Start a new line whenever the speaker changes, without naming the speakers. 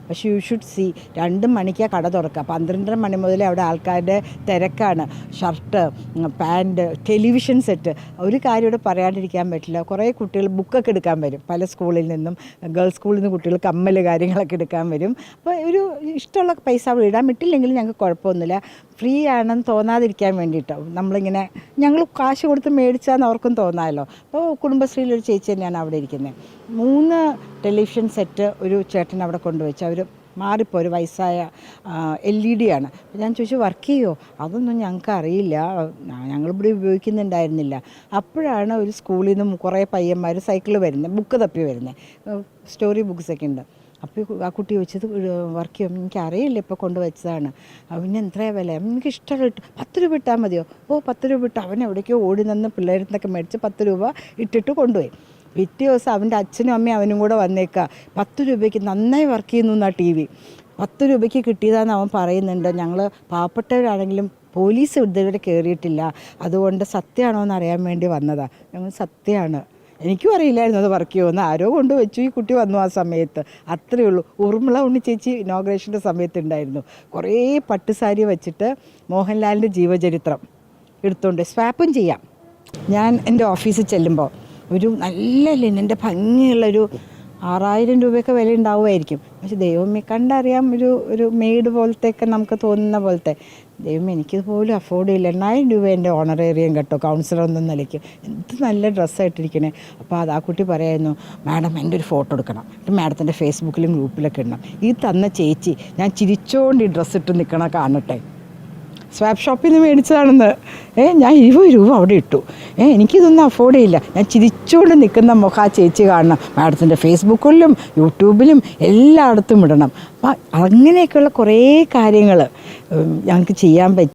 പക്ഷേ you should see 2 മണിക്കാണ് കട തുറക്കുക. 12:30 മണി മുതൽ അവിടെ ആൾക്കാരുടെ തിരക്കാണ്. Shirt, pant, television set. ഒരു കാര്യം ഇവിടെ പറയാണ്ടിരിക്കാൻ പറ്റില്ല. കുറേ കുട്ടികൾ ബുക്കൊക്കെ എടുക്കാൻ വരും. പല സ്കൂളിൽ നിന്നും, ഗേൾസ് സ്കൂളിൽ നിന്ന് കുട്ടികൾ കമ്മൽ കാര്യങ്ങളൊക്കെ എടുക്കാൻ വരും. അപ്പോൾ ഒരു ഇഷ്ടമുള്ള പൈസ അവിടെ ഇടാൻ പറ്റില്ലെങ്കിലും ഞങ്ങൾക്ക് കുഴപ്പമൊന്നുമില്ല. ഫ്രീ ആണെന്ന് തോന്നാതിരിക്കാൻ വേണ്ടിയിട്ടാവും നമ്മളിങ്ങനെ, ഞങ്ങൾ കാശ് കൊടുത്ത് മേടിച്ചാന്ന് അവർക്കും തോന്നാമല്ലോ. അപ്പോൾ കുടുംബശ്രീയിലൊരു ചേച്ചി തന്നെയാണ് അവിടെ ഇരിക്കുന്നത്. 3 ടെലിവിഷൻ സെറ്റ് ഒരു ചേട്ടൻ അവിടെ കൊണ്ടുവച്ചു. അവർ മാറിപ്പോൾ ഒരു വയസ്സായ LED ആണ്. അപ്പോൾ ഞാൻ ചോദിച്ചു വർക്ക് ചെയ്യുമോ? അതൊന്നും ഞങ്ങൾക്ക് അറിയില്ല, ഞങ്ങളിവിടെ ഉപയോഗിക്കുന്നുണ്ടായിരുന്നില്ല. അപ്പോഴാണ് ഒരു സ്കൂളിൽ നിന്ന് കുറേ പയ്യന്മാർ സൈക്കിൾ വരുന്നത്, ബുക്ക് തപ്പി വരുന്നത്, സ്റ്റോറി ബുക്സൊക്കെ ഉണ്ട്. അപ്പോൾ ആ കുട്ടി ചോദിച്ചത് വർക്ക് ചെയ്യും. എനിക്കറിയില്ല, ഇപ്പോൾ കൊണ്ടുവച്ചതാണ്. പിന്നെ എത്രയാണ് വില? എനിക്ക് ഇഷ്ടമുള്ള 10 രൂപ ഇട്ടാൽ മതിയോ? 10 രൂപ ഇട്ട് അവൻ എവിടേക്കോ ഓടി നിന്ന് പിള്ളേരിൽ നിന്നൊക്കെ മേടിച്ച് 10 രൂപ ഇട്ടിട്ട് കൊണ്ടുപോയി. പിറ്റേ ദിവസം അവൻ്റെ അച്ഛനും അമ്മയും അവനും കൂടെ വന്നേക്കുക. 10 രൂപയ്ക്ക് നന്നായി വർക്ക് ചെയ്യുന്നു എന്നാ TV. 10 രൂപയ്ക്ക് കിട്ടിയതാണെന്ന് അവൻ പറയുന്നുണ്ട്. ഞങ്ങൾ പാവപ്പെട്ടവരാണെങ്കിലും പോലീസ് ഇതുവരെ കയറിയിട്ടില്ല, അതുകൊണ്ട് സത്യമാണോ എന്ന് അറിയാൻ വേണ്ടി വന്നതാണ്. ഞങ്ങൾ സത്യമാണ്. എനിക്കും അറിയില്ലായിരുന്നു അത് വർക്ക് ചെയ്യുമെന്ന്. ആരോ കൊണ്ട് വെച്ചു, ഈ കുട്ടി വന്നു ആ സമയത്ത്. അത്രയേ ഉള്ളൂ. ഉറുമിള ഉണ്ണി ചേച്ചി ഇനോഗ്രേഷൻ്റെ സമയത്ത് ഉണ്ടായിരുന്നു. കുറേ പട്ടുസാരി വെച്ചിട്ട് മോഹൻലാലിൻ്റെ ജീവചരിത്രം എടുത്തുകൊണ്ട് സ്വാപ്പും ചെയ്യാം. ഞാൻ എൻ്റെ ഓഫീസിൽ ചെല്ലുമ്പോൾ ഒരു നല്ല ലിനൻ്റെ ഭംഗിയുള്ളൊരു 6000 രൂപയൊക്കെ വില ഉണ്ടാവുമായിരിക്കും. പക്ഷെ ദൈവമേ കണ്ടറിയാം, ഒരു മെയ്ഡ് പോലത്തെയൊക്കെ നമുക്ക് തോന്നുന്ന പോലത്തെ. ദൈവം എനിക്കിത് പോലും അഫോർഡ് ചെയ്യില്ല. 8000 രൂപ എൻ്റെ ഓണറേറിയം കേട്ടോ, കൗൺസിലർ എന്ന നിലയ്ക്ക്. എന്ത് നല്ല ഡ്രസ്സായിട്ടിരിക്കണേ. അപ്പോൾ അത് ആ കുട്ടി പറയായിരുന്നു, മാഡം എൻ്റെ ഒരു ഫോട്ടോ എടുക്കണം, മാഡത്തിൻ്റെ ഫേസ്ബുക്കിലും ഗ്രൂപ്പിലൊക്കെ ഇടണം. ഈ തന്ന ചേച്ചി ഞാൻ ചിരിച്ചോണ്ട് ഈ ഡ്രസ്സ് ഇട്ട് നിൽക്കണ കാണട്ടെ. സ്വാപ്പ് ഷോപ്പിൽ നിന്ന് മേടിച്ചതാണെന്ന്. ഞാൻ 20 രൂപ അവിടെ ഇട്ടു. എനിക്കിതൊന്നും അഫോർഡ് ചെയ്യില്ല. ഞാൻ ചിരിച്ചുകൊണ്ട് നിൽക്കുന്ന മുഖം ആ ചേച്ചി കാണണം. മാഡത്തിൻ്റെ ഫേസ്ബുക്കിലും യൂട്യൂബിലും എല്ലായിടത്തും ഇടണം. അപ്പം അങ്ങനെയൊക്കെയുള്ള കുറേ കാര്യങ്ങൾ ഞങ്ങൾക്ക് ചെയ്യാൻ പറ്റും.